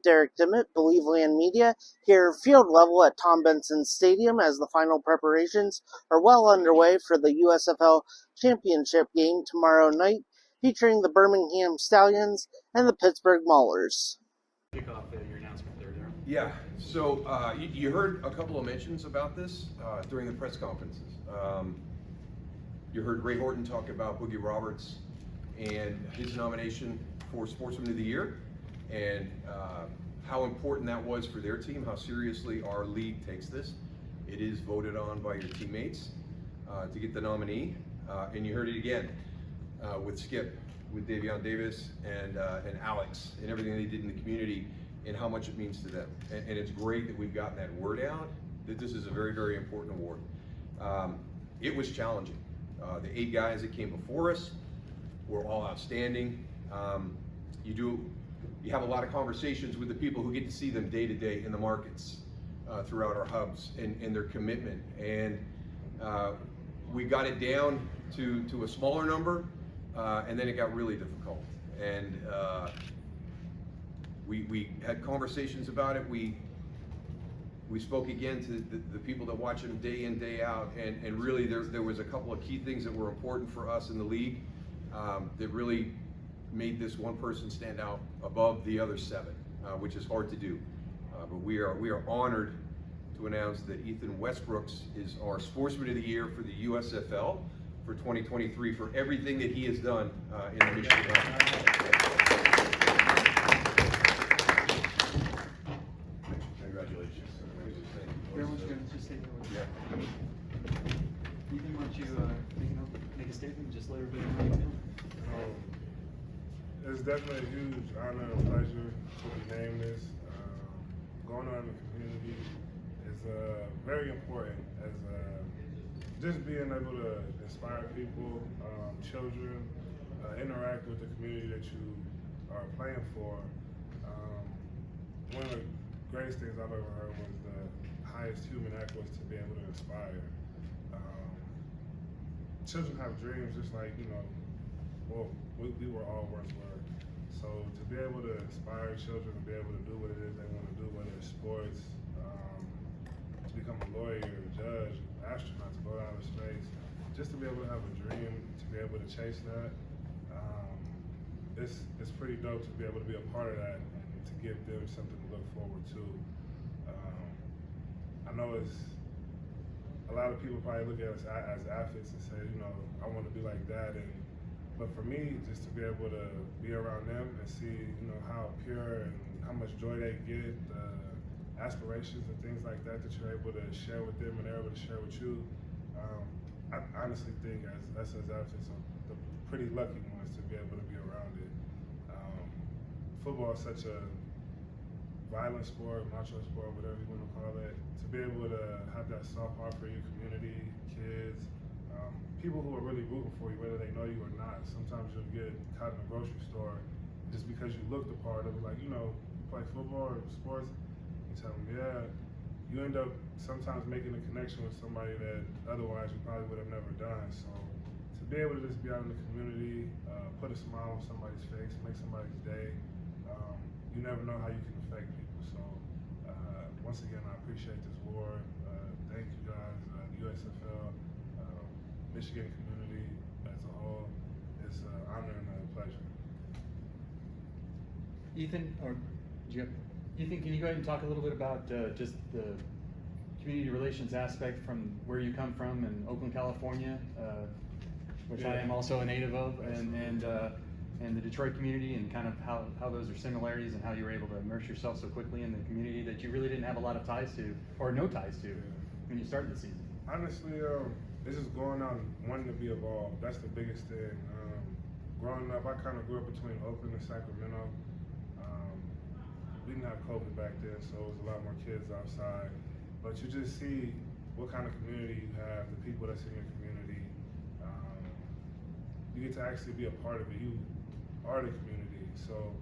Derek Dimmitt, Believe Land Media, here field level at Tom Benson Stadium as the final preparations are well underway for the USFL Championship game tomorrow night, featuring the Birmingham Stallions and the Pittsburgh Maulers. Kick off your announcement there, Daryl. Yeah, so you heard a couple of mentions about this during the press conferences. You heard Ray Horton talk about Boogie Roberts and his nomination for Sportsman of the Year, and how important that was for their team, how seriously our league takes this. It is voted on by your teammates to get the nominee, and you heard it again with Skip, with Davion Davis and Alex, and everything they did in the community, and how much it means to them. And it's great that we've gotten that word out, that this is a very, very important award. It was challenging. The 8 guys that came before us were all outstanding. You have a lot of conversations with the people who get to see them day to day in the markets throughout our hubs, and their commitment. And we got it down to a smaller number, and then it got really difficult. And we had conversations about it. We spoke again to the people that watch them day in, day out, and really there was a couple of key things that were important for us in the league that really made this one person stand out above the other 7, which is hard to do. But we are honored to announce that Ethan Westbrooks is our Sportsman of the Year for the USFL for 2023 for everything that he has done in the Michigan. Congratulations. Everyone's going to just say Yeah. Ethan, why don't you make a statement and just let everybody know how you feel? It's definitely a huge honor and pleasure to be named this. Going on in the community is very important, as just being able to inspire people, children, interact with the community that you are playing for. One of the greatest things I've ever heard was the highest human act was to be able to inspire. Children have dreams just like, well, we were all once were. So to be able to inspire children to be able to do what it is they want to do, whether it's sports, to become a lawyer, a judge, astronaut, to go out of space, just to be able to have a dream, to be able to chase that, it's pretty dope to be able to be a part of that and to give them something to look forward to. I know it's a lot of people probably look at us as athletes and say, I want to be like that, but for me, just to be able to be around them and see, how pure and how much joy they get, the aspirations and things like that that you're able to share with them and they're able to share with you. I honestly think us as athletes are the pretty lucky ones to be able to be around it. Football is such a violent sport, macho sport, whatever you want to call it. To be able to have that soft heart for your community, kids, people who are really rooting for you, whether they know you or not. Sometimes you'll get caught in a grocery store just because you look the part. They'll be like, you play football or sports. You tell them, yeah. You end up sometimes making a connection with somebody that otherwise you probably would have never done. So to be able to just be out in the community, put a smile on somebody's face, make somebody's day, you never know how you can affect people. So once again, I appreciate this award. Thank you guys, the USFL, Michigan community as a whole. It's an honor and a pleasure. Ethan, can you go ahead and talk a little bit about just the community relations aspect from where you come from in Oakland, California, which I am also a native of, and the Detroit community, and kind of how those are similarities and how you were able to immerse yourself so quickly in the community that you really didn't have a lot of ties to, or no ties to, when you started the season? Honestly, this is going out and wanting to be involved. That's the biggest thing. Growing up, I kind of grew up between Oakland and Sacramento. We didn't have COVID back then, so it was a lot more kids outside. But you just see what kind of community you have, the people that's in your community. You get to actually be a part of it. You are the community. So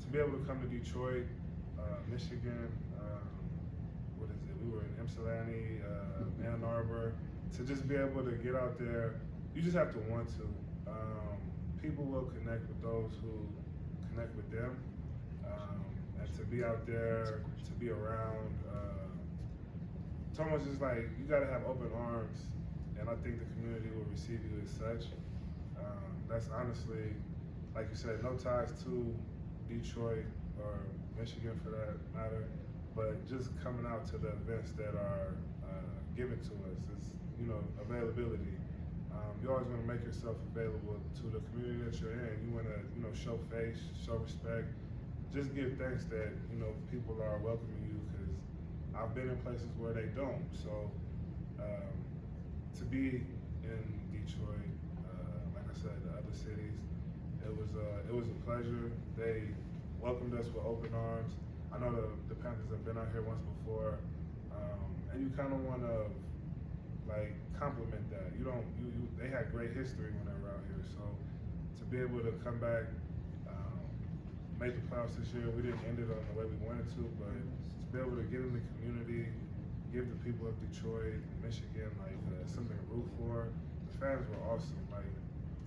to be able to come to Detroit, Michigan, we were in Ypsilanti, Ann Arbor, to just be able to get out there, you just have to want to. People will connect with those who connect with them. and to be out there, to be around. It's almost just like you got to have open arms, and I think the community will receive you as such. That's honestly, like you said, no ties to Detroit or Michigan for that matter, but just coming out to the events that are given to us is, availability. You always want to make yourself available to the community that you're in. You want to, show face, show respect. Just give thanks that, people are welcoming you, because I've been in places where they don't. So to be in Detroit, like I said, the other cities, it was a pleasure. They welcomed us with open arms. I know the Panthers have been out here once before, and you kind of want to compliment that. They had great history when they were out here. So to be able to come back, make the playoffs this year, we didn't end it on the way we wanted to, but to be able to get in the community, give the people of Detroit, Michigan, something to root for. The fans were awesome.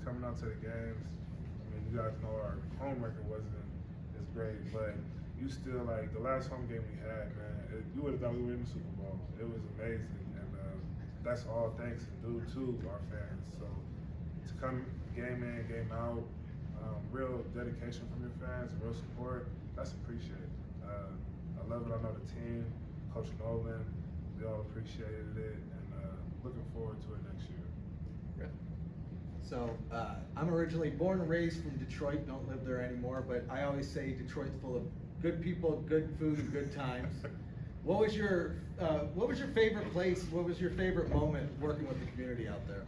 Coming out to the games. I mean, you guys know our home record wasn't as great, but you still the last home game we had, man. You would have thought we were in the Super Bowl. It was amazing, and that's all thanks and due to our fans. So to come game in, game out, real dedication from your fans, real support, that's appreciated. I love it. I know the team, Coach Nolan, we all appreciated it, and looking forward to it next year. So I'm originally born and raised from Detroit, don't live there anymore, but I always say Detroit's full of good people, good food, and good times. What was your favorite place? What was your favorite moment working with the community out there?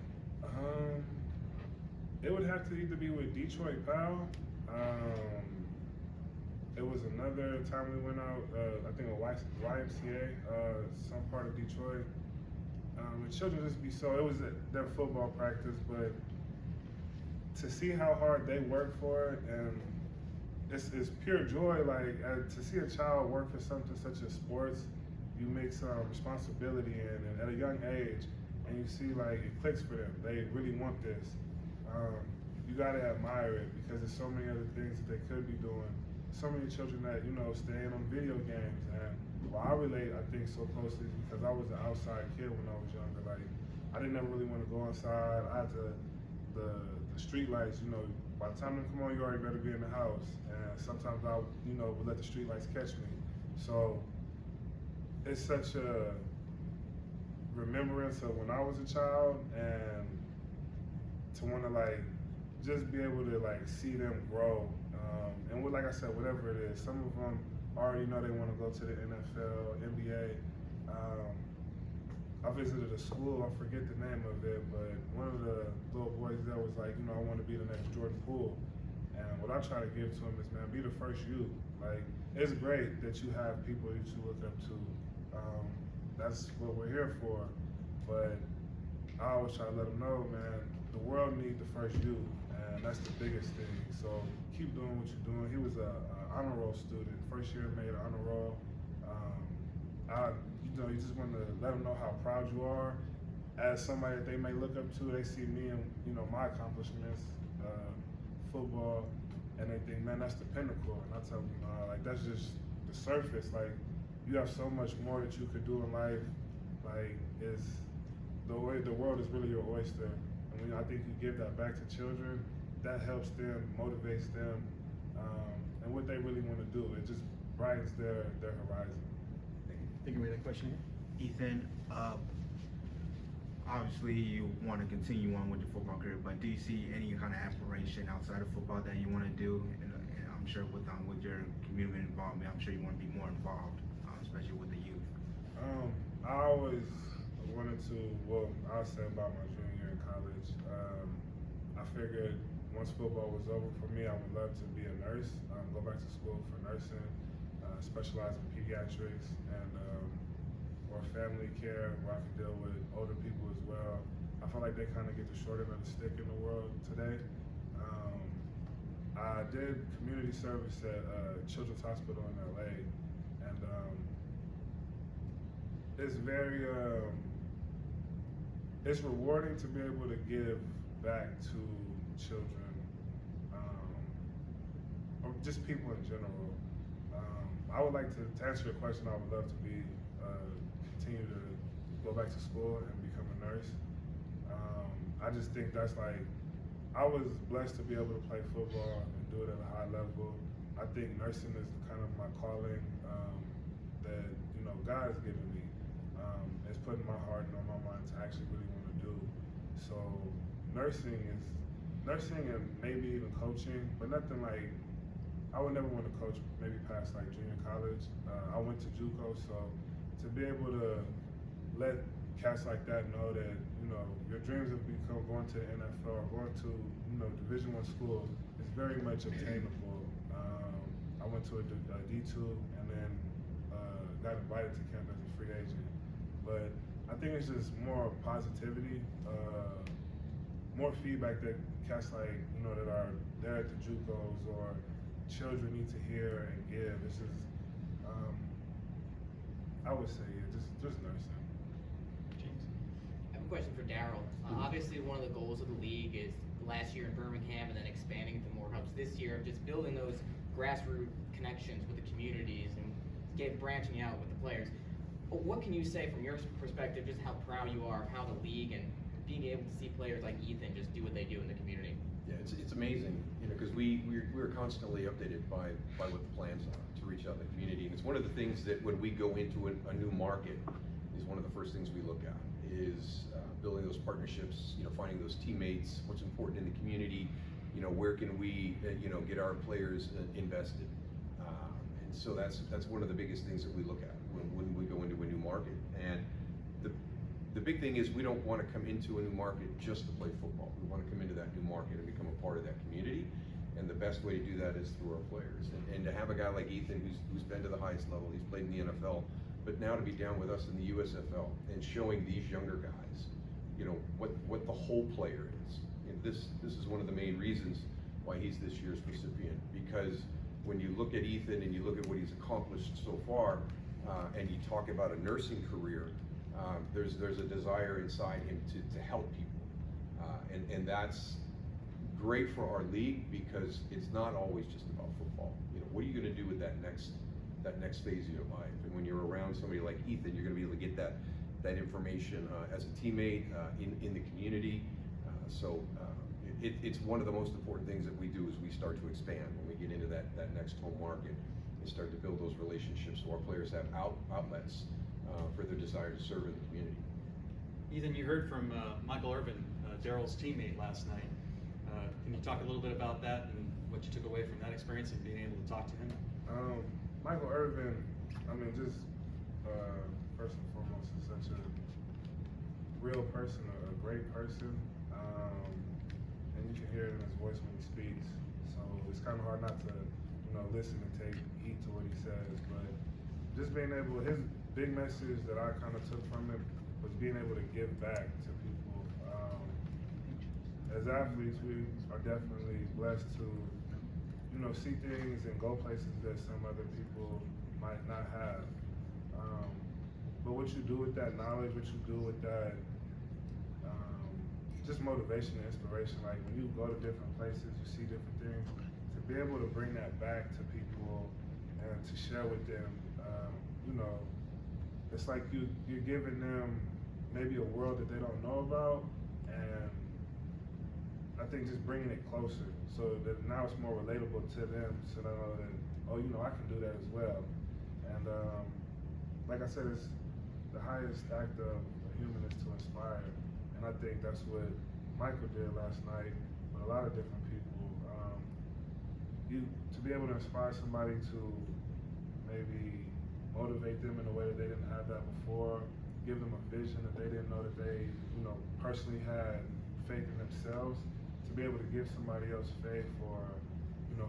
It would have to either be with Detroit Pal. It was another time we went out, I think a YMCA, some part of Detroit. The children just be it was their football practice, but to see how hard they work for it, and it's pure joy. To see a child work for something such as sports, you make some responsibility in, and at a young age, and you see it clicks for them. They really want this. You gotta admire it, because there's so many other things that they could be doing. So many children that staying on video games, and I relate, I think, so closely because I was an outside kid when I was younger. I didn't ever really want to go outside. I had the street lights. By the time they come on, you already better be in the house. And sometimes I, would let the street lights catch me. So it's such a remembrance of when I was a child, and to want to just be able to see them grow. And like I said, whatever it is, some of them already know they want to go to the NFL, NBA. I visited a school, I forget the name of it, but one of the little boys there was I want to be the next Jordan Poole. And what I try to give to him is, man, be the first you. It's great that you have people that you look up to. That's what we're here for. But I always try to let them know, man, the world needs the first you, and that's the biggest thing. So keep doing what you're doing. He was a honor roll student. First year made an honor roll. You just want to let them know how proud you are. As somebody that they may look up to, they see me and my accomplishments, football, and they think, man, that's the pinnacle. And I tell them, that's just the surface. You have so much more that you could do in life. It's the world is really your oyster. And when I think you give that back to children, that helps them, motivates them, and what they really want to do. It just brightens their horizon. I think we had a question here. Ethan, obviously you want to continue on with your football career, but do you see any kind of aspiration outside of football that you want to do? And I'm sure with your community involvement, I'm sure you want to be more involved, especially with the youth. I always wanted to, I'll say about my junior year in college, I figured once football was over for me, I would love to be a nurse, go back to school for nursing, specialize in pediatrics, and or family care, where I can deal with older people as well. I feel like they kind of get the short end of the stick in the world today. I did community service at Children's Hospital in LA, and it's very, it's rewarding to be able to give back to children, or just people in general. I would like to answer your question. I would love to be continue to go back to school and become a nurse. I just think that's like, I was blessed to be able to play football and do it at a high level. I think nursing is kind of my calling that God has given me. It's putting my heart and on my mind to actually really want to do. So nursing and maybe even coaching, but nothing like, I would never want to coach maybe past like junior college. I went to JUCO, so to be able to let cats like that know that your dreams have become going to the NFL or going to Division I school is very much obtainable. I went to a D2 and then got invited to camp as a free agent. But I think it's just more positivity, more feedback that cats like that are there at the JUCOs or children need to hear and give. It's just, I would say, just nursing. I have a question for Daryl. Obviously, one of the goals of the league is last year in Birmingham and then expanding to more hubs this year of just building those grassroots connections with the communities and branching out with the players. But what can you say from your perspective, just how proud you are of how the league and being able to see players like Ethan just do what they do in the community? Yeah, it's amazing, because we're constantly updated by what the plans are to reach out to the community. And it's one of the things that when we go into a new market is one of the first things we look at is building those partnerships, finding those teammates, what's important in the community, where can we, get our players invested. And so that's one of the biggest things that we look at when we go into a new market. And the big thing is we don't want to come into a new market just to play football. We want to come into that new market and become a part of that community. And the best way to do that is through our players. And to have a guy like Ethan who's been to the highest level, he's played in the NFL, but now to be down with us in the USFL and showing these younger guys, what the whole player is. And this is one of the main reasons why he's this year's recipient, because when you look at Ethan and you look at what he's accomplished so far, and you talk about a nursing career, there's a desire inside him to help people, and that's great for our league because it's not always just about football. What are you going to do with that next phase of your life? And when you're around somebody like Ethan, you're going to be able to get that information as a teammate in the community. So it's one of the most important things that we do is we start to expand when we get into that next home market and start to build those relationships so our players have outlets for their desire to serve in the community. Ethan, you heard from Michael Irvin, Daryl's teammate last night. Can you talk a little bit about that and what you took away from that experience and being able to talk to him? Michael Irvin, just first and foremost, is such a real person, a great person, and you can hear it in his voice when he speaks. So it's kind of hard not to, listen and take heed to what he says. But just being able, his big message that I kind of took from him was being able to give back to people. As athletes, we are definitely blessed to, see things and go places that some other people might not have. But what you do with that knowledge, what you do with that, just motivation and inspiration. Like when you go to different places, you see different things. To be able to bring that back to people and to share with them, it's like you're giving them maybe a world that they don't know about, and I think just bringing it closer so that now it's more relatable to them, so they know that, I can do that as well. And like I said, it's the highest act of a human is to inspire, and I think that's what Michael did last night with a lot of different people. To be able to inspire somebody to maybe motivate them in a way that they didn't have that before, give them a vision that they didn't know that they, personally had faith in themselves. To be able to give somebody else faith or,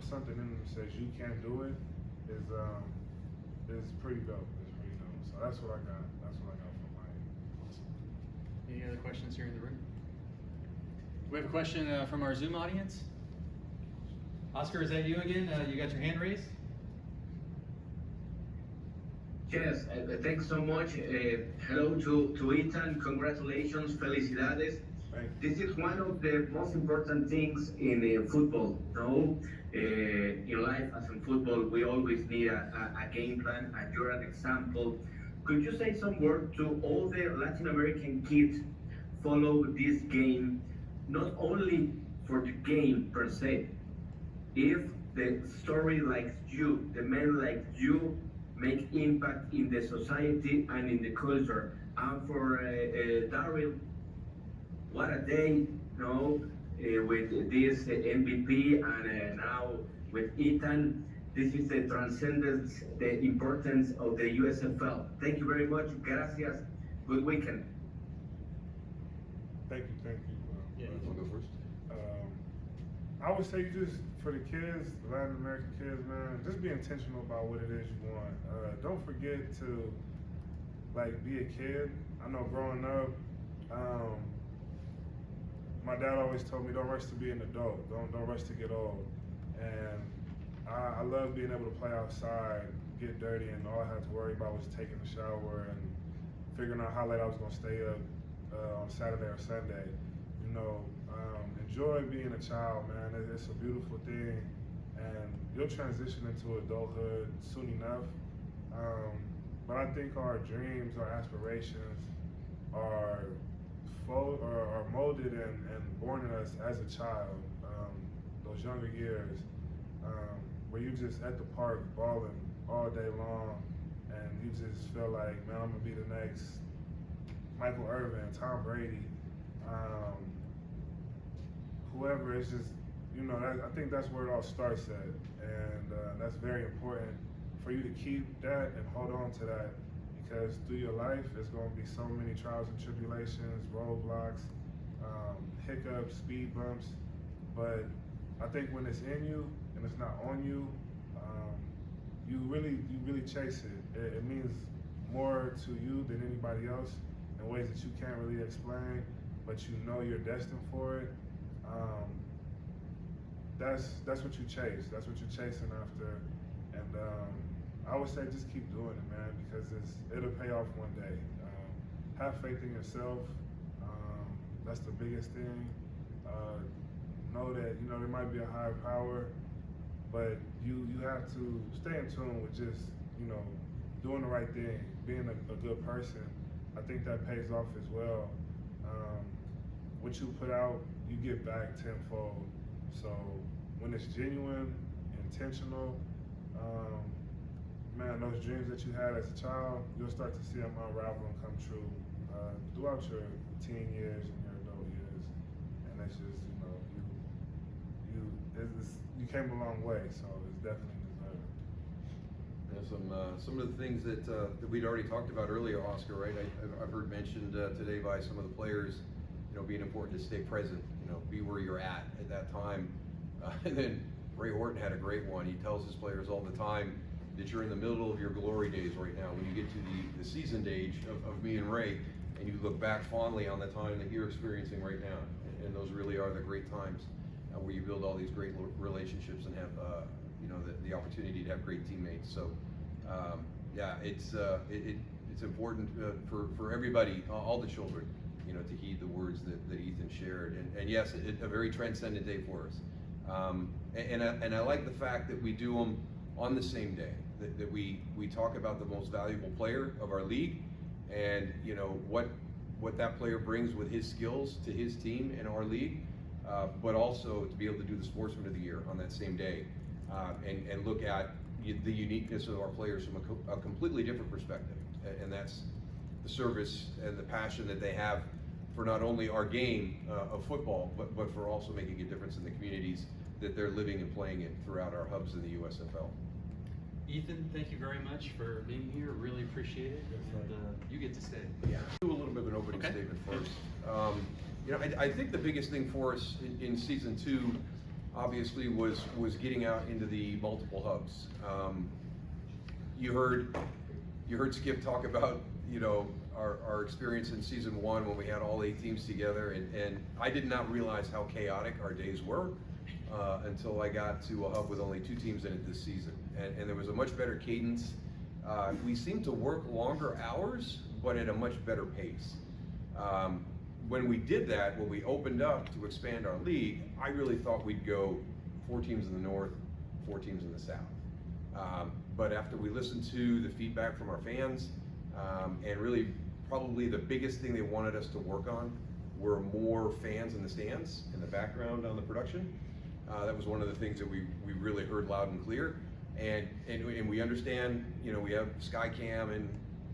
something in them that says you can do it is pretty dope. It's pretty dope. So that's what I got. That's what I got from Mike. Any other questions here in the room? We have a question from our Zoom audience. Oscar, is that you again? You got your hand raised? Yes, thanks so much. Hello to Ethan. Congratulations, felicidades. This is one of the most important things in football. No, in life as in football, we always need a game plan. And you're an example. Could you say some word to all the Latin American kids follow this game, not only for the game per se? If the story like you, the men like you, make impact in the society and in the culture, and for Daryl, what a day, with this MVP and now with Ethan. This is the transcendence, the importance of the USFL. Thank you very much. Gracias. Good weekend. Thank you. Yeah, You wanna go first? I would say you just, for the kids, the Latin American kids, man, just be intentional about what it is you want. Don't forget to, like, be a kid. I know growing up, my dad always told me, don't rush to be an adult. Don't rush to get old. And I love being able to play outside, get dirty, and all I had to worry about was taking a shower and figuring out how late I was gonna stay up on Saturday or Sunday. Enjoy being a child, man. It's a beautiful thing, and you'll transition into adulthood soon enough. But I think our dreams, our aspirations, are molded and born in us as a child. Those younger years, where you just at the park balling all day long, and you just feel like, man, I'm gonna be the next Michael Irvin, Tom Brady, whoever. It's just, I think that's where it all starts at, and that's very important for you to keep that and hold on to that, because through your life, there's going to be so many trials and tribulations, roadblocks, hiccups, speed bumps, but I think when it's in you and it's not on you, you really chase it. It means more to you than anybody else in ways that you can't really explain, but you're destined for it. That's what you chase. That's what you're chasing after, and I would say just keep doing it, man, because it'll pay off one day. Have faith in yourself. That's the biggest thing. Know that there might be a higher power, but you have to stay in tune with just doing the right thing, being a good person. I think that pays off as well. What you put out, you get back tenfold. So when it's genuine, intentional, man, those dreams that you had as a child, you'll start to see them unravel and come true throughout your teen years and your adult years. And that's just, you came a long way, so it's definitely deserved. Some of the things that we'd already talked about earlier, Oscar, right? I've heard mentioned today by some of the players, being important to stay present, be where you're at that time. And then Ray Horton had a great one. He tells his players all the time that you're in the middle of your glory days right now. When you get to the seasoned age of me and Ray, and you look back fondly on the time that you're experiencing right now, and those really are the great times where you build all these great relationships and have the opportunity to have great teammates. So yeah, it's important for everybody, all the children, to heed the words that Ethan shared. And yes, a very transcendent day for us. And I like the fact that we do them on the same day, that we talk about the most valuable player of our league, and what that player brings with his skills to his team and our league, but also to be able to do the Sportsman of the Year on that same day, and look at the uniqueness of our players from a completely different perspective. And that's the service and the passion that they have for not only our game of football, but for also making a difference in the communities that they're living and playing in throughout our hubs in the USFL. Ethan, thank you very much for being here. Really appreciate it. And you get to stay. Yeah, do a little bit of an opening statement first. I think the biggest thing for us in season 2, obviously, was getting out into the multiple hubs. You heard Skip talk about our experience in season 1 when we had all 8 teams together, and I did not realize how chaotic our days were until I got to a hub with only 2 teams in it this season, and there was a much better cadence. We seemed to work longer hours, but at a much better pace. when we did that, when we opened up to expand our league, I really thought we'd go 4 teams in the north, 4 teams in the south. But after we listened to the feedback from our fans, and really probably the biggest thing they wanted us to work on were more fans in the stands, in the background on the production. That was one of the things that we really heard loud and clear. And we understand, you know, we have Skycam and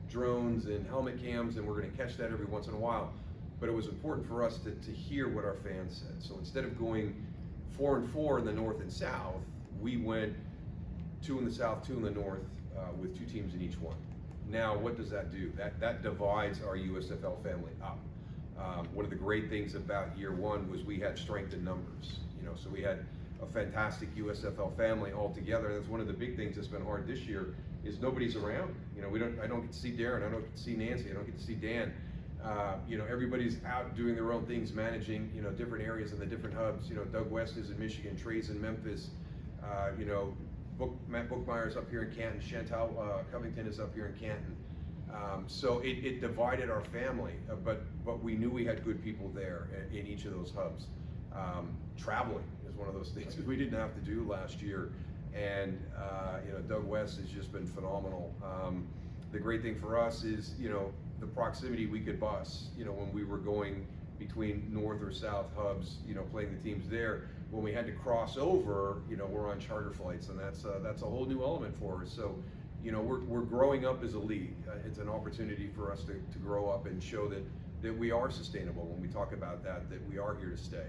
drones and helmet cams, and we're going to catch that every once in a while. But it was important for us to hear what our fans said. So instead of going 4 and 4 in the north and south, we went 2 in the south, 2 in the north, with 2 teams in each one. Now, what does that do? That divides our USFL family up. One of the great things about year one was we had strength in numbers. You know, so we had a fantastic USFL family all together. That's one of the big things that's been hard this year is nobody's around. You know, I don't get to see Darren, I don't get to see Nancy, I don't get to see Dan. You know, everybody's out doing their own things, managing, you know, different areas in the different hubs. You know, Doug West is in Michigan, Trey's in Memphis. You know, Matt Bookmeyer's up here in Canton, Chantal Covington is up here in Canton. So it divided our family, but we knew we had good people there in each of those hubs. Traveling is one of those things we didn't have to do last year, and you know, Doug West has just been phenomenal. The great thing for us is, you know, the proximity we could bus. You know, when we were going between north or south hubs, you know, playing the teams there, when we had to cross over, you know, we're on charter flights, and that's a whole new element for us. So, you know, we're growing up as a league. It's an opportunity for us to grow up and show that we are sustainable. When we talk about that we are here to stay.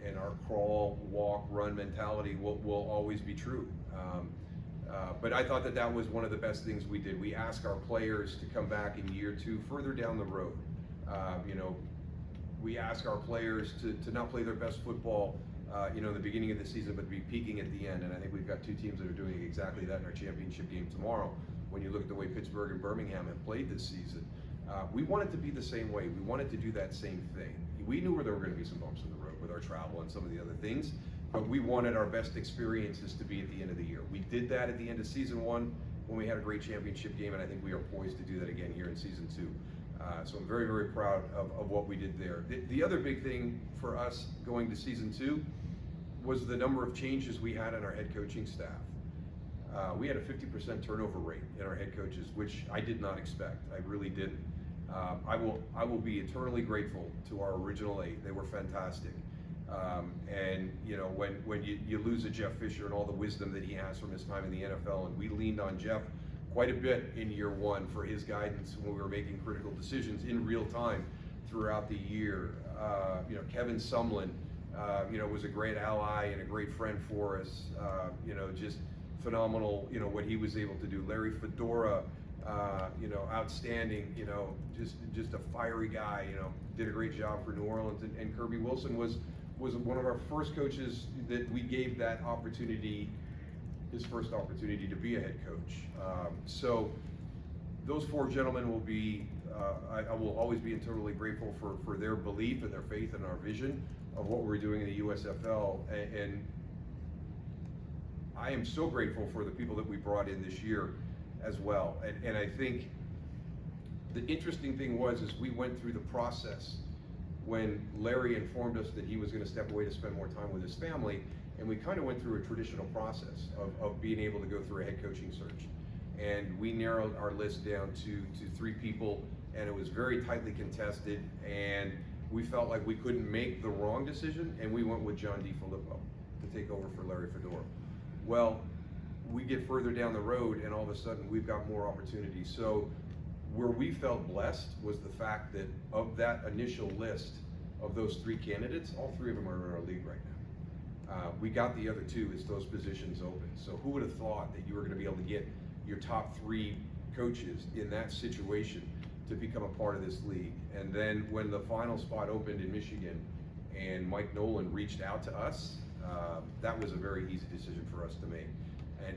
And our crawl, walk, run mentality will always be true. But I thought that was one of the best things we did. We asked our players to come back in year 2 further down the road. You know, we ask our players to not play their best football, you know, in the beginning of the season, but be peaking at the end. And I think we've got 2 teams that are doing exactly that in our championship game tomorrow. When you look at the way Pittsburgh and Birmingham have played this season, we want it to be the same way. We wanted to do that same thing. We knew where there were going to be some bumps in the road with our travel and some of the other things, but we wanted our best experiences to be at the end of the year. We did that at the end of season 1 when we had a great championship game, and I think we are poised to do that again here in season 2. So I'm very, very proud of what we did there. The other big thing for us going to season 2 was the number of changes we had in our head coaching staff. We had a 50% turnover rate in our head coaches, which I did not expect. I really didn't. I will be eternally grateful to our original 8. They were fantastic. And you know, when you lose a Jeff Fisher and all the wisdom that he has from his time in the NFL, and we leaned on Jeff quite a bit in year 1 for his guidance when we were making critical decisions in real time throughout the year. You know, Kevin Sumlin, you know, was a great ally and a great friend for us. You know, just phenomenal, you know, what he was able to do. Larry Fedora, you know, outstanding, you know, just a fiery guy, you know, did a great job for New Orleans. And Kirby Wilson was one of our first coaches that we gave that opportunity, his first opportunity to be a head coach. So those 4 gentlemen will be, I will always be eternally grateful for their belief and their faith in our vision of what we're doing in the USFL. And I am so grateful for the people that we brought in this year as well. And I think the interesting thing is we went through the process when Larry informed us that he was going to step away to spend more time with his family, and we kind of went through a traditional process of being able to go through a head coaching search. And we narrowed our list down to 3 people, and it was very tightly contested, and we felt like we couldn't make the wrong decision, and we went with John DiFilippo to take over for Larry Fedora. Well, we get further down the road, and all of a sudden we've got more opportunities. So where we felt blessed was the fact that of that initial list of those 3 candidates, all 3 of them are in our league right now. We got the other 2 as those positions open. So who would have thought that you were going to be able to get your top 3 coaches in that situation to become a part of this league? And then when the final spot opened in Michigan and Mike Nolan reached out to us, that was a very easy decision for us to make.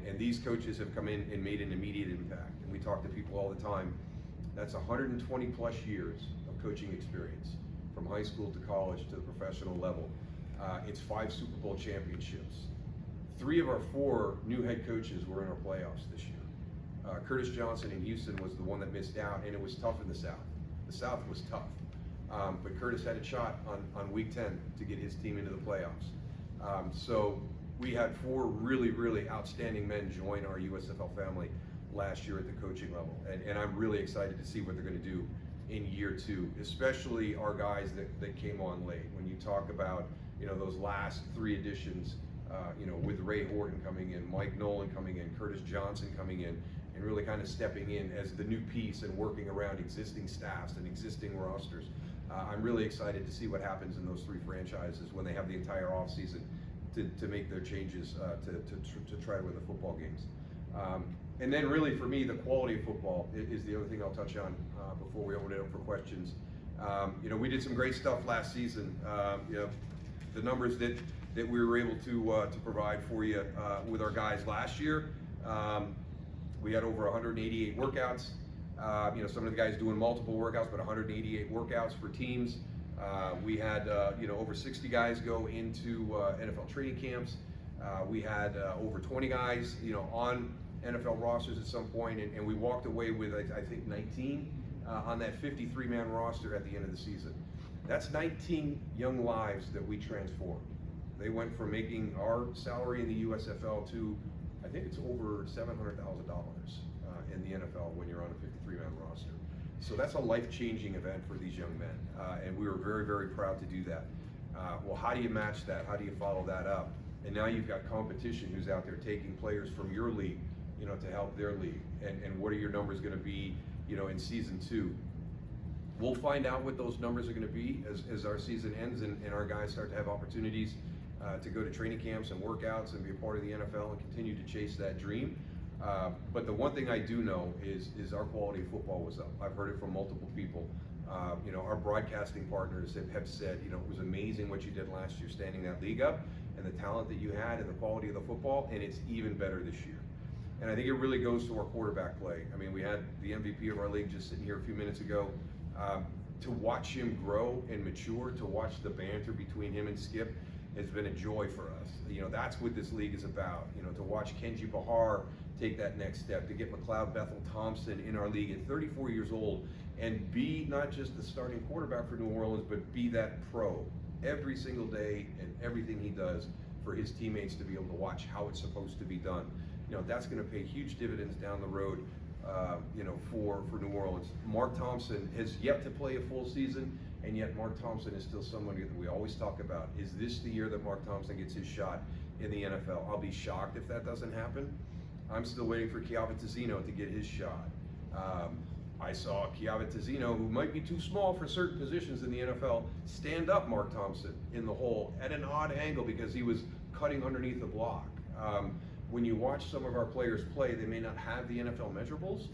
And these coaches have come in and made an immediate impact. And we talk to people all the time. That's 120 plus years of coaching experience, from high school to college to the professional level. It's 5 Super Bowl championships. 3 of our 4 new head coaches were in our playoffs this year. Curtis Johnston in Houston was the one that missed out, and it was tough in the South. The South was tough. But Curtis had a shot on week 10 to get his team into the playoffs. So we had 4 really, really outstanding men join our USFL family last year at the coaching level. And I'm really excited to see what they're going to do in year 2, especially our guys that came on late. When you talk about, those last 3 additions, with Ray Horton coming in, Mike Nolan coming in, Curtis Johnston coming in, and really kind of stepping in as the new piece and working around existing staffs and existing rosters. I'm really excited to see what happens in those 3 franchises when they have the entire offseason to make their changes to try to win the football games. And then really for me, the quality of football is the other thing I'll touch on before we open it up for questions. We did some great stuff last season. The numbers that we were able to provide for you with our guys last year, we had over 188 workouts. Some of the guys doing multiple workouts, but 188 workouts for teams. We had over 60 guys go into NFL training camps. We had over 20 guys on NFL rosters at some point, and we walked away with I think 19 on that 53-man roster at the end of the season. That's 19 young lives that we transformed. They went from making our salary in the USFL to, I think it's over $700,000 in the NFL when you're on a 53-man roster. So that's a life-changing event for these young men, and we were very, very proud to do that. Well, how do you match that? How do you follow that up? And now you've got competition who's out there taking players from your league, to help their league. And what are your numbers going to be, in season 2? We'll find out what those numbers are going to be as our season ends and our guys start to have opportunities to go to training camps and workouts and be a part of the NFL and continue to chase that dream. But the one thing I do know is our quality of football was up. I've heard it from multiple people. Our broadcasting partners have said, it was amazing what you did last year, standing that league up, and the talent that you had and the quality of the football, and it's even better this year. And I think it really goes to our quarterback play. I mean, we had the MVP of our league just sitting here a few minutes ago. To watch him grow and mature, to watch the banter between him and Skip has been a joy for us. That's what this league is about. To watch Kenji Bahar take that next step, to get McLeod Bethel Thompson in our league at 34 years old and be not just the starting quarterback for New Orleans, but be that pro every single day and everything he does for his teammates to be able to watch how it's supposed to be done. That's going to pay huge dividends down the road, for New Orleans. Mark Thompson has yet to play a full season, and yet Mark Thompson is still someone that we always talk about. Is this the year that Mark Thompson gets his shot in the NFL? I'll be shocked if that doesn't happen. I'm still waiting for Chiava Tazzino to get his shot. I saw Chiava Tazzino, who might be too small for certain positions in the NFL, stand up Mark Thompson in the hole at an odd angle because he was cutting underneath the block. When you watch some of our players play, they may not have the NFL measurables,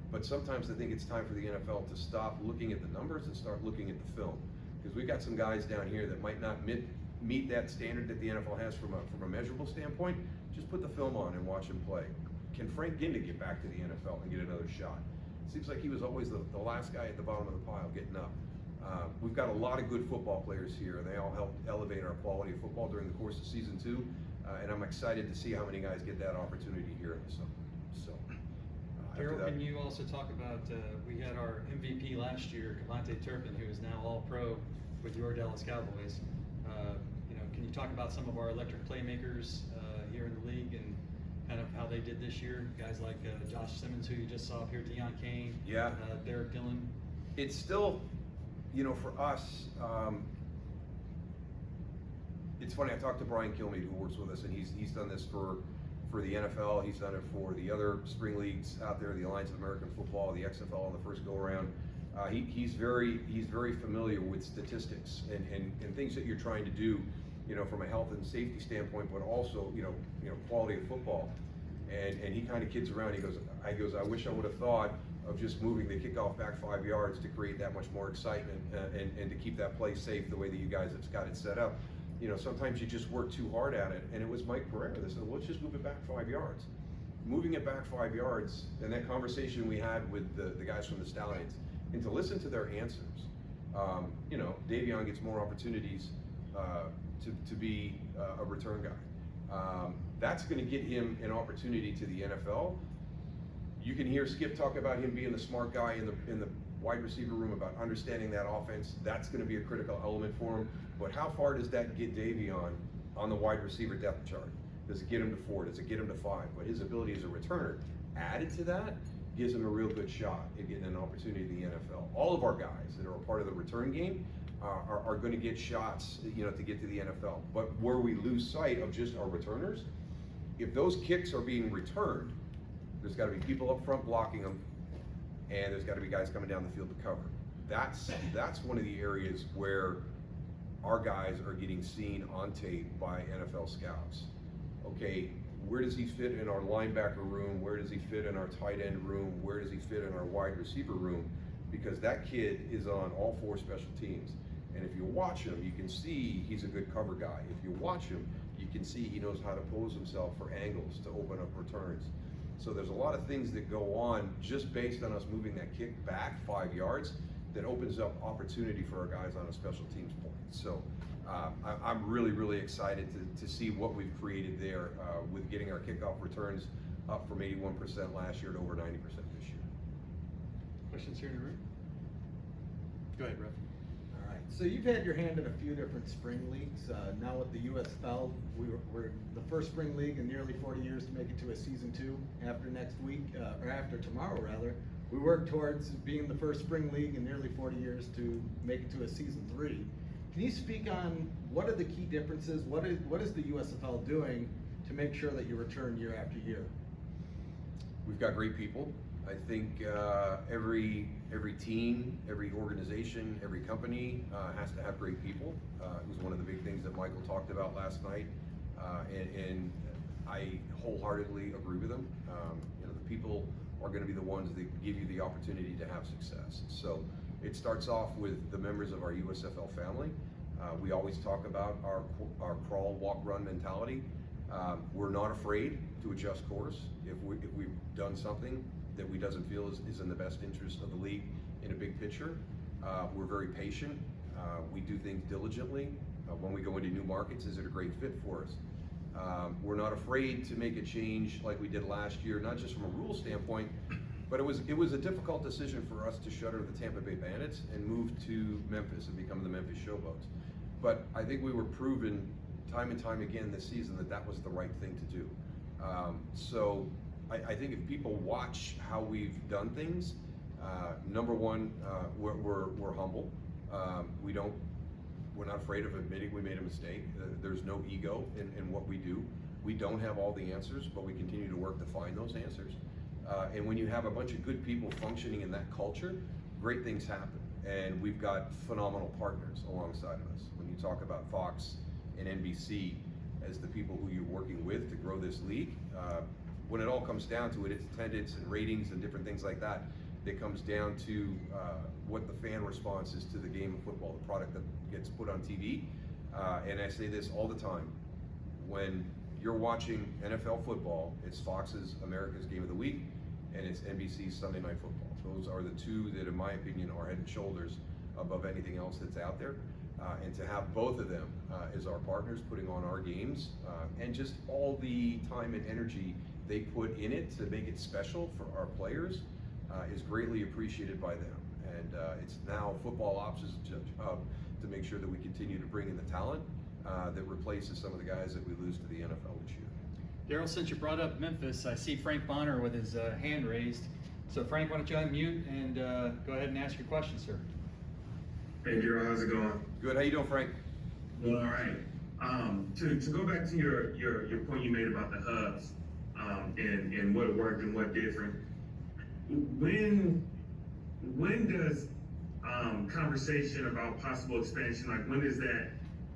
but sometimes I think it's time for the NFL to stop looking at the numbers and start looking at the film. Because we've got some guys down here that might not meet that standard that the NFL has from a measurable standpoint. Just put the film on and watch him play. Can Frank Ginda get back to the NFL and get another shot? It seems like he was always the last guy at the bottom of the pile getting up. We've got a lot of good football players here, and they all helped elevate our quality of football during the course of season 2. And I'm excited to see how many guys get that opportunity here in the summer. So, Daryl, can you also talk about, we had our MVP last year, Cavante Turpin, who is now All-Pro with your Dallas Cowboys. Can you talk about some of our electric playmakers here in the league and kind of how they did this year? Guys like Josh Simmons, who you just saw up here, Deion Kane, Derek Dillon. It's still, for us, it's funny, I talked to Brian Kilmeade, who works with us, and he's done this for the NFL, he's done it for the other spring leagues out there, the Alliance of American Football, the XFL on the first go-around. He's very familiar with statistics and things that you're trying to do, from a health and safety standpoint, but also, quality of football. And he kind of kids around, he goes, I wish I would have thought of just moving the kickoff back 5 yards to create that much more excitement and to keep that play safe the way that you guys have got it set up. Sometimes you just work too hard at it, and it was Mike Pereira that said, well, let's just move it back 5 yards. Moving it back 5 yards, and that conversation we had with the guys from the Stallions, and to listen to their answers. Davion gets more opportunities to be a return guy. That's going to get him an opportunity to the NFL. You can hear Skip talk about him being the smart guy in the wide receiver room, about understanding that offense. That's going to be a critical element for him. But how far does that get Davion on the wide receiver depth chart? Does it get him to 4? Does it get him to 5? But his ability as a returner added to that gives him a real good shot at getting an opportunity in the NFL. All of our guys that are a part of the return game are going to get shots, to get to the NFL. But where we lose sight of just our returners, if those kicks are being returned, there's got to be people up front blocking them, and there's got to be guys coming down the field to cover. That's one of the areas where our guys are getting seen on tape by NFL scouts. Okay, where does he fit in our linebacker room? Where does he fit in our tight end room? Where does he fit in our wide receiver room? Because that kid is on all 4 special teams. And if you watch him, you can see he's a good cover guy. If you watch him, you can see he knows how to pose himself for angles to open up returns. So there's a lot of things that go on just based on us moving that kick back 5 yards that opens up opportunity for our guys on a special teams point. So I'm really, really excited to see what we've created there with getting our kickoff returns up from 81% last year to over 90% this year. Questions here in the room? Go ahead, Rev. All right, so you've had your hand in a few different spring leagues. Now with the USFL, we're the first spring league in nearly 40 years to make it to a season 2. After next week, or after tomorrow rather, we work towards being the first spring league in nearly 40 years to make it to a season 3. Can you speak on what are the key differences? What is the USFL doing to make sure that you return year after year? We've got great people. I think every team, every organization, every company has to have great people. It was one of the big things that Michael talked about last night, and I wholeheartedly agree with him. The people are going to be the ones that give you the opportunity to have success. So it starts off with the members of our USFL family. We always talk about our crawl, walk, run mentality. We're not afraid to adjust course if we've done something that we doesn't feel is in the best interest of the league in a big picture. We're very patient. We do things diligently. When we go into new markets, is it a great fit for us? We're not afraid to make a change like we did last year, not just from a rule standpoint, but it was a difficult decision for us to shutter the Tampa Bay Bandits and move to Memphis and become the Memphis Showboats. But I think we were proven time and time again this season that was the right thing to do. So I think if people watch how we've done things, number one, we're humble. We're not afraid of admitting we made a mistake. There's no ego in what we do. We don't have all the answers, but we continue to work to find those answers. And when you have a bunch of good people functioning in that culture, great things happen. And we've got phenomenal partners alongside of us. When you talk about Fox and NBC as the people who you're working with to grow this league, when it all comes down to it, it's attendance and ratings and different things like that. That comes down to what the fan response is to the game of football, the product that gets put on TV. And I say this all the time. When you're watching NFL football, it's Fox's America's Game of the Week, and it's NBC's Sunday Night Football. Those are the two that, in my opinion, are head and shoulders above anything else that's out there. And to have both of them as our partners putting on our games, and just all the time and energy they put in it to make it special for our players is greatly appreciated by them. And it's now football ops' job to make sure that we continue to bring in the talent that replaces some of the guys that we lose to the NFL this year. Daryl, since you brought up Memphis, I see Frank Bonner with his hand raised. So Frank, why don't you unmute and go ahead and ask your question, sir. Hey, Daryl, how's it going? Good, how you doing, Frank? Well, all right. To go back to your point you made about the hubs and what worked and what different, when does conversation about possible expansion, like when does that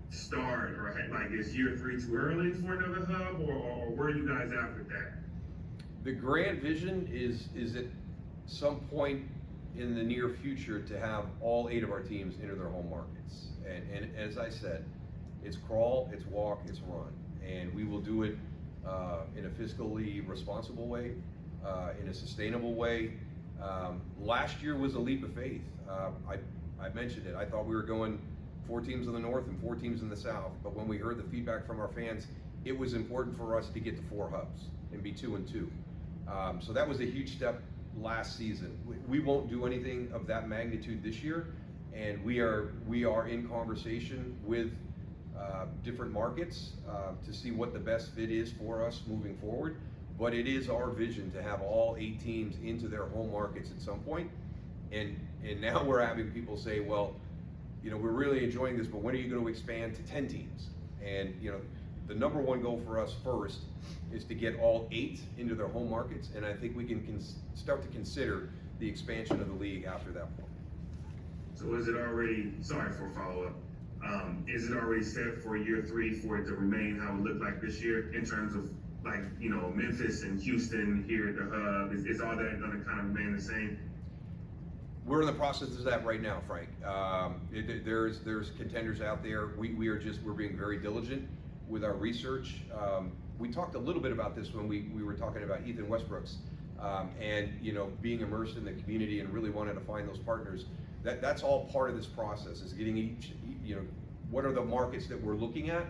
start, or like is year 3 too early for another hub, or where are you guys at with that? The grand vision is at some point in the near future to have all 8 of our teams enter their home markets. And as I said, it's crawl, it's walk, it's run. And we will do it in a fiscally responsible way, in a sustainable way. Last year was a leap of faith. I mentioned it. I thought we were going 4 teams in the north and 4 teams in the south. But when we heard the feedback from our fans, it was important for us to get to 4 hubs and be 2-2. So that was a huge step last season. We won't do anything of that magnitude this year, and we are in conversation with different markets to see what the best fit is for us moving forward. But it is our vision to have all 8 teams into their home markets at some point. And now we're having people say, well, you know, we're really enjoying this, but when are you going to expand to 10 teams? And, you know, the number one goal for us first is to get all 8 into their home markets, and I think we can start to consider the expansion of the league after that point. So is it already, sorry for a follow-up, is it already set for year 3 for it to remain how it looked like this year in terms of, like, you know, Memphis and Houston here at the hub? Is all that going to kind of remain the same? We're in the process of that right now, Frank. There's contenders out there. We're being very diligent with our research. We talked a little bit about this when we were talking about Ethan Westbrook's, and, you know, being immersed in the community and really wanting to find those partners. That's all part of this process, is getting each, you know, what are the markets that we're looking at?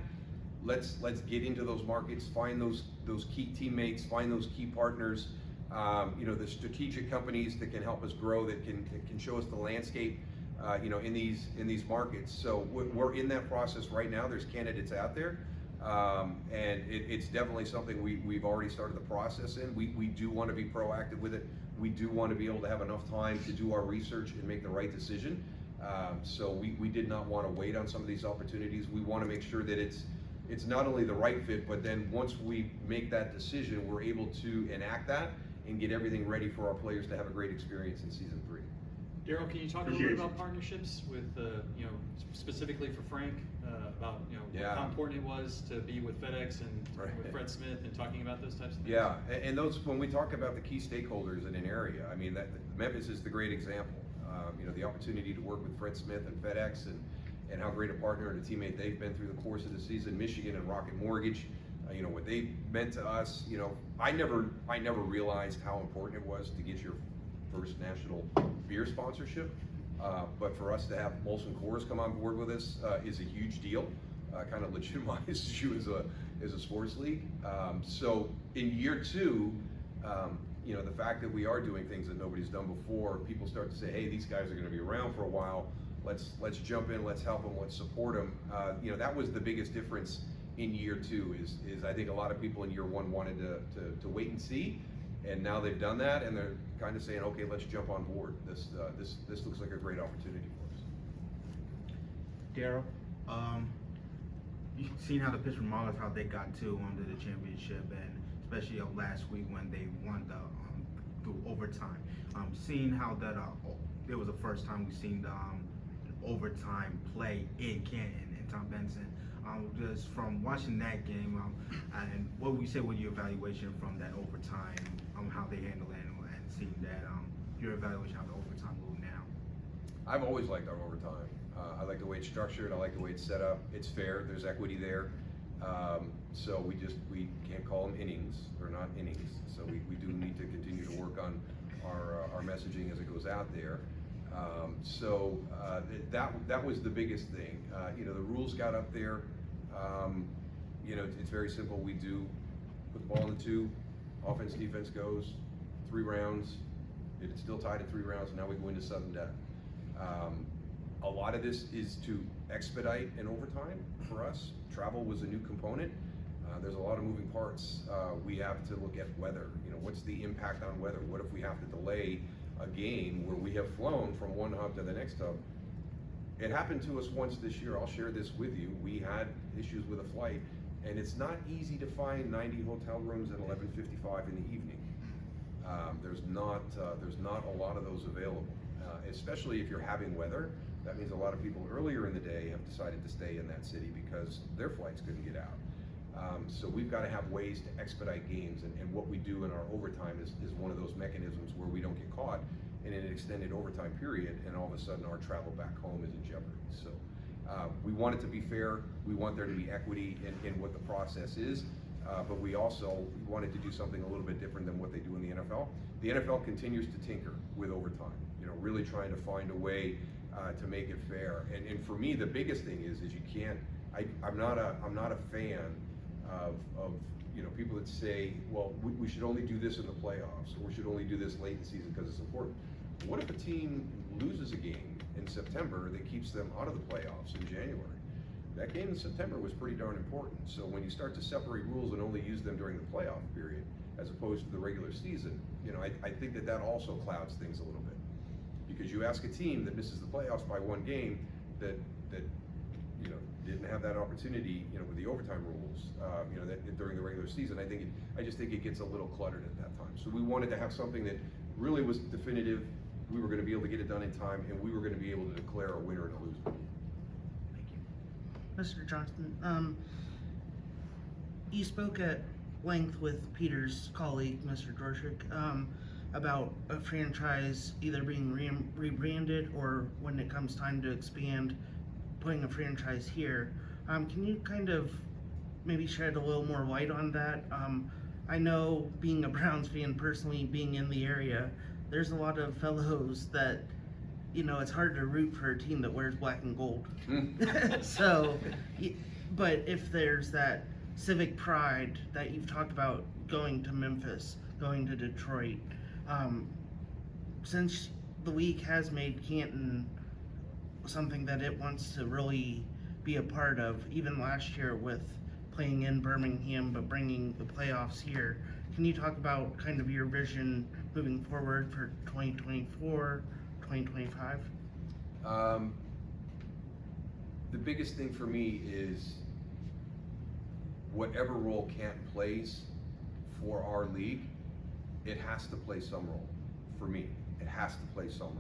Let's get into those markets, find those key teammates, find those key partners, you know, the strategic companies that can help us grow, that can show us the landscape, you know, in these markets. So we're in that process right now. There's candidates out there, and it's definitely something we've already started the process in. We do want to be proactive with it. We do want to be able to have enough time to do our research and make the right decision. So we did not want to wait on some of these opportunities. We want to make sure that it's not only the right fit, but then once we make that decision, we're able to enact that and get everything ready for our players to have a great experience in season 3. Daryl, can you talk a little bit about partnerships with, you know, specifically for Frank, about, you know, how important it was to be with FedEx and with Fred Smith and talking about those types of things? Yeah, and those, when we talk about the key stakeholders in an area, I mean, Memphis is the great example. You know, the opportunity to work with Fred Smith and FedEx, and how great a partner and a teammate they've been through the course of the season. Michigan and Rocket Mortgage, you know, what they meant to us. You know, I never realized how important it was to get your first national beer sponsorship. But for us to have Molson Coors come on board with us is a huge deal. Kind of legitimizes you as a sports league. So in year 2, you know, the fact that we are doing things that nobody's done before, people start to say, hey, these guys are going to be around for a while. Let's jump in, let's help them, let's support them. You know, that was the biggest difference in year 2. Is I think a lot of people in year 1 wanted to wait and see, and now they've done that, and they're kind of saying, okay, let's jump on board. This looks like a great opportunity for us. Daryl, you've seen how the Pittsburgh Maulers, how they got to the championship, and especially last week when they won through overtime. Seeing how that it was the first time we've seen the overtime play in Canton and Tom Benson. Just from watching that game, and what would you say with your evaluation from that overtime, how they handled it, and seeing that your evaluation of the overtime move now? I've always liked our overtime. I like the way it's structured. I like the way it's set up. It's fair. There's equity there. So we can't call them innings. They're not innings. So we do need to continue to work on our messaging as it goes out there. So that was the biggest thing. You know, the rules got up there. You know, it's very simple. We do put the ball in the 2, offense, defense goes 3 rounds. It's still tied at 3 rounds, and now we go into sudden death. A lot of this is to expedite an overtime for us. Travel was a new component. There's a lot of moving parts. We have to look at weather. You know, what's the impact on weather? What if we have to delay a game where we have flown from one hub to the next hub? It happened to us once this year. I'll share this with you. We had issues with a flight, and it's not easy to find 90 hotel rooms at 11:55 in the evening. There's not a lot of those available, especially if you're having weather. That means a lot of people earlier in the day have decided to stay in that city because their flights couldn't get out. So we've got to have ways to expedite games, and what we do in our overtime is one of those mechanisms where we don't get caught in an extended overtime period, and all of a sudden our travel back home is in jeopardy. So we want it to be fair. We want there to be equity in what the process is, but we also wanted to do something a little bit different than what they do in the NFL. The NFL continues to tinker with overtime, you know, really trying to find a way to make it fair. And for me, the biggest thing is you can't. I'm not a fan of people that say, well, we should only do this in the playoffs, or we should only do this late in the season because it's important. What if a team loses a game in September that keeps them out of the playoffs in January? That game in September was pretty darn important. So when you start to separate rules and only use them during the playoff period, as opposed to the regular season, I think that also clouds things a little bit. Because you ask a team that misses the playoffs by one game that didn't have that opportunity, with the overtime rules, that during the regular season, I just think it gets a little cluttered at that time. So we wanted to have something that really was definitive. We were going to be able to get it done in time, and we were going to be able to declare a winner and a loser. Thank you. Mr. Johnston, you spoke at length with Peter's colleague, Mr. Dorshik, about a franchise either being rebranded or when it comes time to expand, putting a franchise here. Can you kind of maybe shed a little more light on that? I know, being a Browns fan personally, being in the area, there's a lot of fellows that, it's hard to root for a team that wears black and gold. So, but if there's that civic pride that you've talked about, going to Memphis, going to Detroit, since the league has made Canton something that it wants to really be a part of, even last year with playing in Birmingham but bringing the playoffs here, can you talk about kind of your vision moving forward for 2024, 2025? The biggest thing for me is whatever role Canton plays for our league, it has to play some role. For me, it has to play some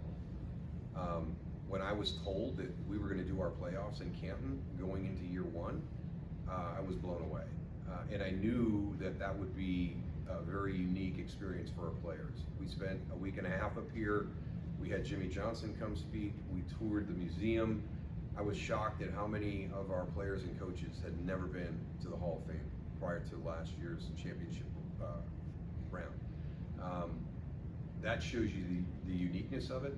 role. When I was told that we were going to do our playoffs in Canton going into year one, I was blown away. And I knew that would be a very unique experience for our players. We spent a week and a half up here. We had Jimmy Johnston come speak. We toured the museum. I was shocked at how many of our players and coaches had never been to the Hall of Fame prior to last year's championship round. That shows you the uniqueness of it,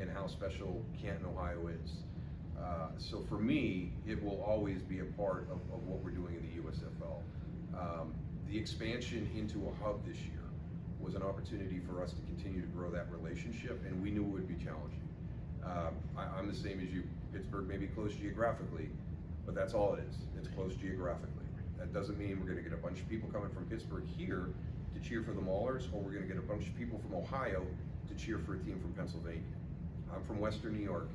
and how special Canton, Ohio is. So for me, it will always be a part of what we're doing in the USFL. The expansion into a hub this year was an opportunity for us to continue to grow that relationship, and we knew it would be challenging. I'm the same as you. Pittsburgh may be close geographically, but that's all it is. It's close geographically. That doesn't mean we're going to get a bunch of people coming from Pittsburgh here to cheer for the Maulers, or we're going to get a bunch of people from Ohio to cheer for a team from Pennsylvania. I'm from Western New York,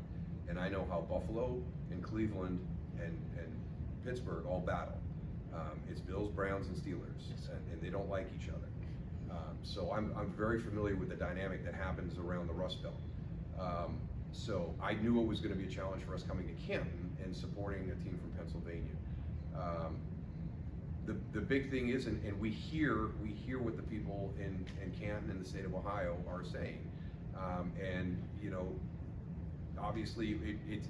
and I know how Buffalo and Cleveland and Pittsburgh all battle. It's Bills, Browns, and Steelers, and they don't like each other. So I'm very familiar with the dynamic that happens around the Rust Belt. So I knew it was going to be a challenge for us coming to Canton and supporting a team from Pennsylvania. The big thing is, and we hear what the people in Canton and the state of Ohio are saying, and obviously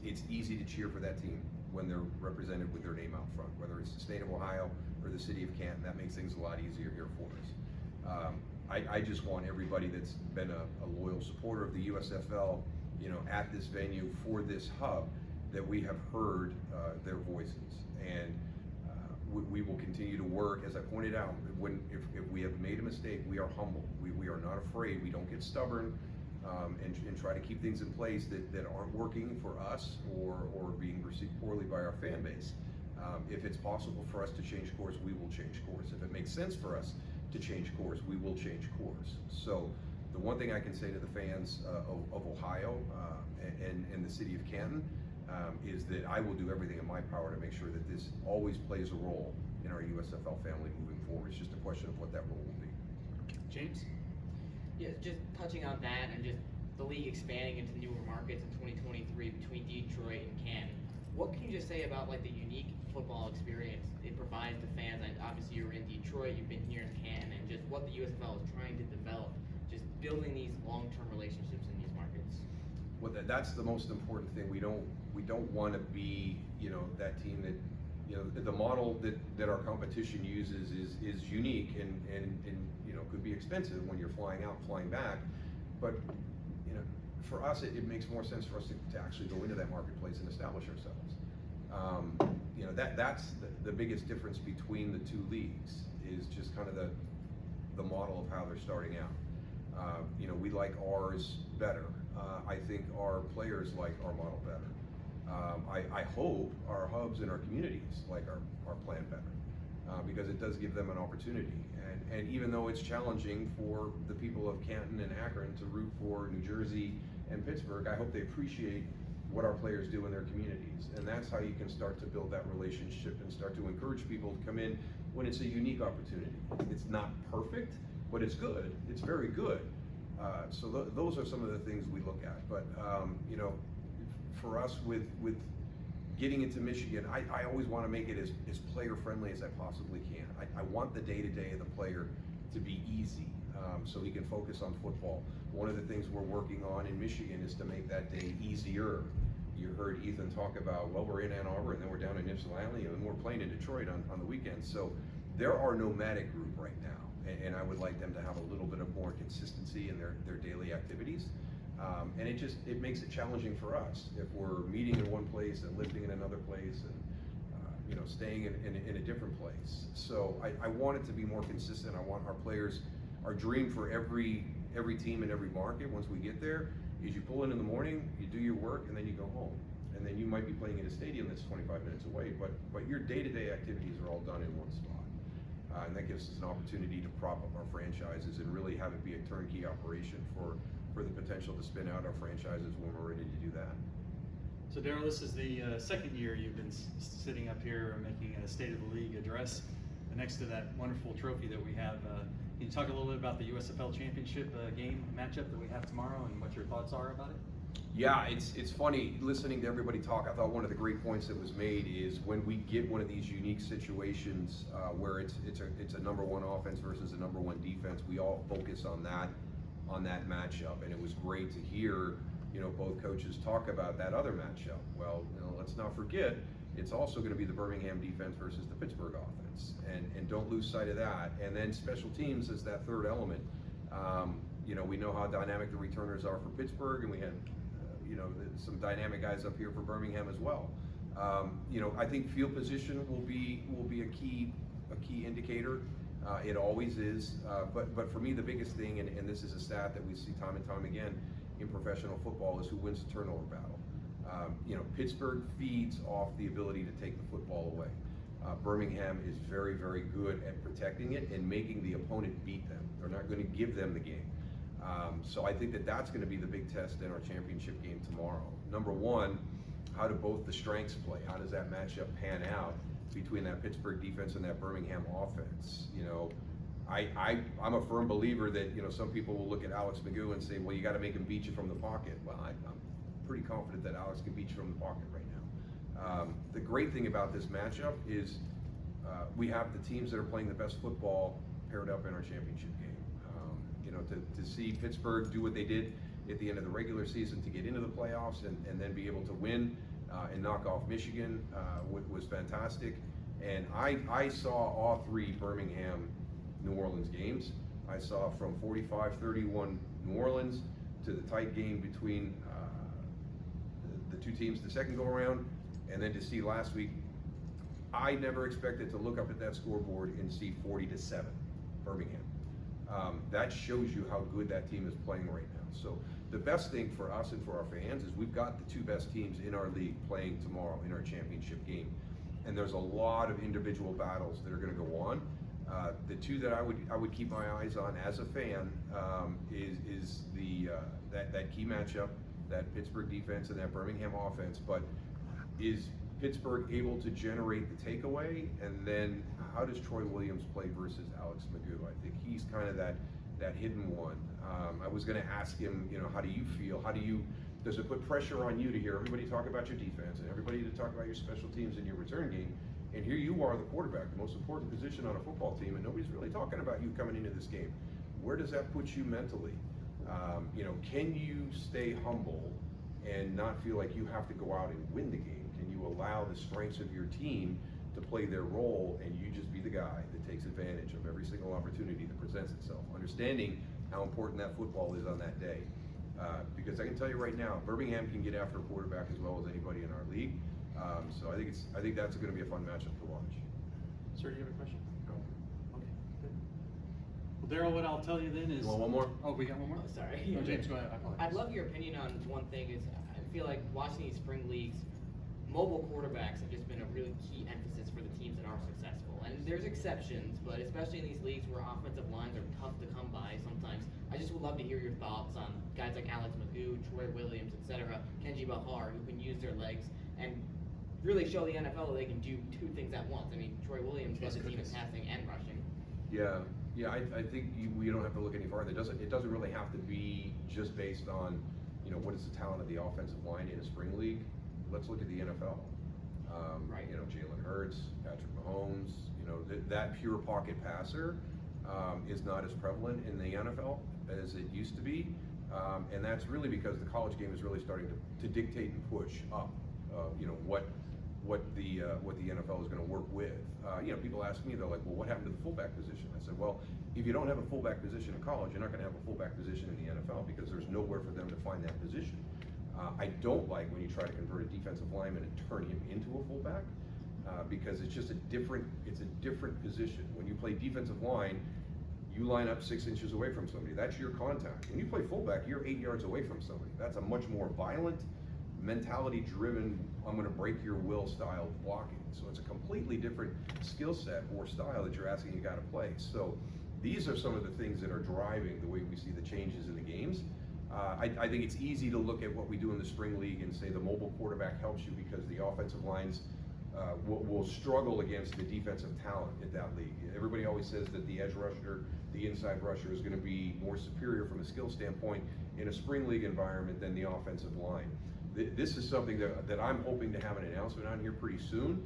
it's easy to cheer for that team when they're represented with their name out front, whether it's the state of Ohio or the city of Canton. That makes things a lot easier here for us. I just want everybody that's been a loyal supporter of the USFL, at this venue for this hub, that we have heard their voices, and we will continue to work. As I pointed out, if we have made a mistake, we are humble. We are not afraid. We don't get stubborn, and try to keep things in place that aren't working for us or being received poorly by our fan base. If it's possible for us to change course, we will change course. If it makes sense for us to change course, we will change course. So the one thing I can say to the fans of Ohio and the city of Canton is that I will do everything in my power to make sure that this always plays a role in our USFL family moving forward. It's just a question of what that role will be. James? Yeah, just touching on that and just the league expanding into newer markets in 2023 between Detroit and Canton. What can you just say about the unique football experience it provides to fans? And obviously you're in Detroit, you've been here in Canton, and just what the USFL is trying to develop, just building these long-term relationships in these markets. Well, that's the most important thing. We don't want to be that team that the model that our competition uses is unique and could be expensive when you're flying out, flying back, but for us it makes more sense for us to actually go into that marketplace and establish ourselves. you know, that's the biggest difference between the two leagues, is just kind of the model of how they're starting out. You know, we like ours better. I think our players like our model better. I hope our hubs and our communities like our plan better, because it does give them an opportunity. And even though it's challenging for the people of Canton and Akron to root for New Jersey and Pittsburgh, I hope they appreciate what our players do in their communities. And that's how you can start to build that relationship and start to encourage people to come in when it's a unique opportunity. It's not perfect, but it's good. It's very good. So those are some of the things we look at. But you know, for us with getting into Michigan, I always want to make it as player friendly as I possibly can. I want the day-to-day of the player to be easy, so he can focus on football. One of the things we're working on in Michigan is to make that day easier. You heard Ethan talk about, well, we're in Ann Arbor and then we're down in Ypsilanti and we're playing in Detroit on the weekends. So they're our nomadic group right now, and I would like them to have a little bit of more consistency in their daily activities. And it makes it challenging for us if we're meeting in one place and lifting in another place and you know, staying in a different place. So I want it to be more consistent. I want our players, our dream for every team in every market once we get there is you pull in the morning, you do your work, and then you go home. And then you might be playing in a stadium that's 25 minutes away, but your day-to-day activities are all done in one spot. And that gives us an opportunity to prop up our franchises and really have it be a turnkey operation for the potential to spin out our franchises when we're ready to do that. So Daryl, this is the second year you've been sitting up here making a State of the League address next to that wonderful trophy that we have. Can you talk a little bit about the USFL Championship game matchup that we have tomorrow and what your thoughts are about it? Yeah, it's funny listening to everybody talk. I thought one of the great points that was made is when we get one of these unique situations where it's a number one offense versus a number one defense, we all focus on that matchup, and it was great to hear, you know, both coaches talk about that other matchup. Well, you know, let's not forget, it's also going to be the Birmingham defense versus the Pittsburgh offense, and don't lose sight of that. And then special teams is that third element. You know, we know how dynamic the returners are for Pittsburgh, and we had you know, some dynamic guys up here for Birmingham as well. You know, I think field position will be a key indicator. It always is, but for me the biggest thing, and this is a stat that we see time and time again in professional football, is who wins the turnover battle. You know, Pittsburgh feeds off the ability to take the football away. Birmingham is very, very good at protecting it and making the opponent beat them. They're not going to give them the game. So I think that's going to be the big test in our championship game tomorrow. Number one, how do both the strengths play? How does that matchup pan out between that Pittsburgh defense and that Birmingham offense? You know, I'm a firm believer that, you know, some people will look at Alex McGough and say, well, you got to make him beat you from the pocket. Well, I'm pretty confident that Alex can beat you from the pocket right now. The great thing about this matchup is we have the teams that are playing the best football paired up in our championship game. You know, to see Pittsburgh do what they did at the end of the regular season to get into the playoffs and then be able to win and knock off Michigan was fantastic. And I saw all three Birmingham New Orleans games. I saw from 45-31 New Orleans to the tight game between the two teams the second go around, and then to see last week. I never expected to look up at that scoreboard and see 40-7 Birmingham. That shows you how good that team is playing right now. So the best thing for us and for our fans is we've got the two best teams in our league playing tomorrow in our championship game. And there's a lot of individual battles that are going to go on. The two that I would keep my eyes on as a fan is that key matchup, that Pittsburgh defense and that Birmingham offense. But is Pittsburgh able to generate the takeaway? And then how does Troy Williams play versus Alex McGough? I think he's kind of that hidden one. I was going to ask him, you know, how do you feel? Does it put pressure on you to hear everybody talk about your defense and everybody to talk about your special teams and your return game? And here you are, the quarterback, the most important position on a football team, and nobody's really talking about you coming into this game. Where does that put you mentally? You know, can you stay humble and not feel like you have to go out and win the game? Can you allow the strengths of your team to play their role and you just be the guy that takes advantage of every single opportunity that presents itself, understanding how important that football is on that day? Because I can tell you right now, Birmingham can get after a quarterback as well as anybody in our league. So I think that's going to be a fun matchup to watch. Sir, do you have a question? No. Okay, good. Well, Daryl, what I'll tell you then is. You want one more? Oh, we got one more? Oh, sorry. No, James, go ahead. I apologize. I'd love your opinion on one thing. Is I feel like watching these spring leagues, mobile quarterbacks have just been a really key emphasis for the teams that are successful. And there's exceptions, but especially in these leagues where offensive lines are tough to come by sometimes, I just would love to hear your thoughts on guys like Alex Magoo, Troy Williams, etc., Kenji Bahar, who can use their legs and really show the NFL that they can do two things at once. I mean, Troy Williams led the team in passing and rushing. Yeah, I think we don't have to look any farther. It doesn't really have to be just based on, what is the talent of the offensive line in a spring league. Let's look at the NFL. Right. Jalen Hurts, Patrick Mahomes, that pure pocket passer is not as prevalent in the NFL as it used to be. And that's really because the college game is really starting to dictate and push up, what the NFL is going to work with. People ask me, they're like, well, what happened to the fullback position? I said, well, if you don't have a fullback position in college, you're not going to have a fullback position in the NFL because there's nowhere for them to find that position. I don't like when you try to convert a defensive lineman and turn him into a fullback because it's just a different position. When you play defensive line, you line up 6 inches away from somebody. That's your contact. When you play fullback, you're 8 yards away from somebody. That's a much more violent, mentality-driven, I'm going to break your will style blocking. So it's a completely different skill set or style that you're asking a guy to play. So these are some of the things that are driving the way we see the changes in the games. I think it's easy to look at what we do in the spring league and say the mobile quarterback helps you because the offensive lines will struggle against the defensive talent at that league. Everybody always says that the edge rusher, the inside rusher is going to be more superior from a skill standpoint in a spring league environment than the offensive line. This is something that I'm hoping to have an announcement on here pretty soon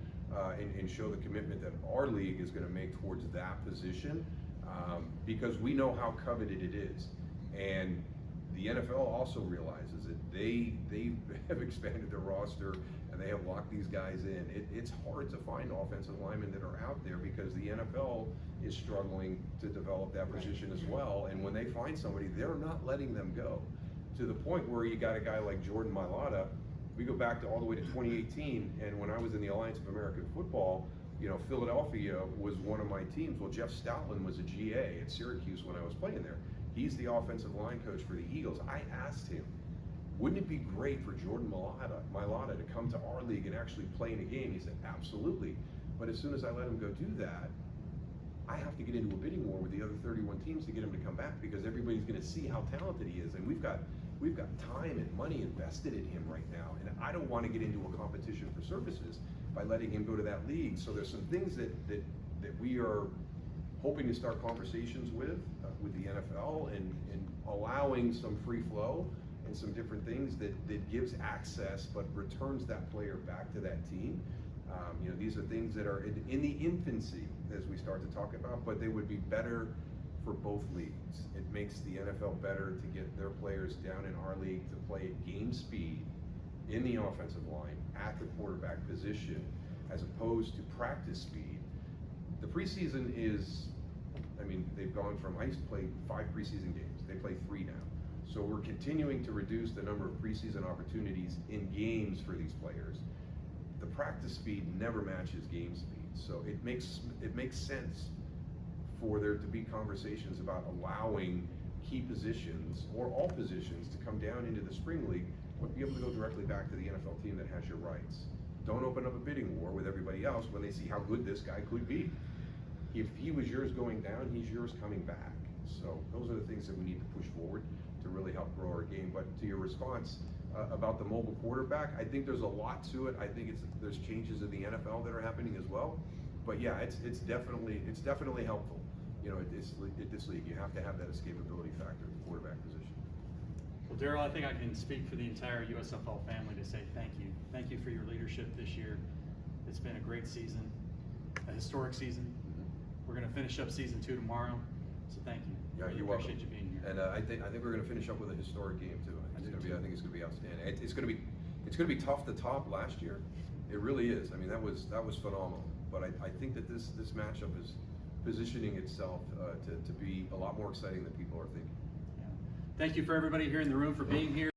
and show the commitment that our league is going to make towards that position because we know how coveted it is. And the NFL also realizes that they have expanded their roster and they have locked these guys in. It's hard to find offensive linemen that are out there because the NFL is struggling to develop that position as well. And when they find somebody, they're not letting them go. To the point where you got a guy like Jordan Mailata. We go back to all the way to 2018, and when I was in the Alliance of American Football, Philadelphia was one of my teams. Well, Jeff Stoutland was a GA at Syracuse when I was playing there. He's the offensive line coach for the Eagles. I asked him, wouldn't it be great for Jordan Mailata to come to our league and actually play in a game? He said, absolutely. But as soon as I let him go do that, I have to get into a bidding war with the other 31 teams to get him to come back because everybody's going to see how talented he is. And we've got time and money invested in him right now. And I don't want to get into a competition for services by letting him go to that league. So there's some things that we are hoping to start conversations with the NFL and allowing some free flow and some different things that gives access but returns that player back to that team. These are things that are in the infancy as we start to talk about, but they would be better for both leagues. It makes the NFL better to get their players down in our league to play at game speed in the offensive line at the quarterback position as opposed to practice speed. The preseason is, they've gone from, I used to play 5 preseason games. They play 3 now. So we're continuing to reduce the number of preseason opportunities in games for these players. The practice speed never matches game speed. So it makes sense for there to be conversations about allowing key positions or all positions to come down into the spring league, but be able to go directly back to the NFL team that has your rights. Don't open up a bidding war with everybody else when they see how good this guy could be. If he was yours going down, he's yours coming back. So those are the things that we need to push forward to really help grow our game. But to your response about the mobile quarterback, I think there's a lot to it. I think there's changes in the NFL that are happening as well. But yeah, it's definitely helpful. At this league, you have to have that escapability factor at the quarterback position. Well, Daryl, I think I can speak for the entire USFL family to say thank you. Thank you for your leadership this year. It's been a great season, a historic season. We're going to finish up season 2 tomorrow, so thank you. Yeah, really you're appreciate welcome. you being here. And I think we're going to finish up with a historic game too. I think it's going to be outstanding. It's going to be tough to top last year. It really is. That was phenomenal. But I think that this matchup is positioning itself to be a lot more exciting than people are thinking. Yeah. Thank you for everybody here in the room for being here.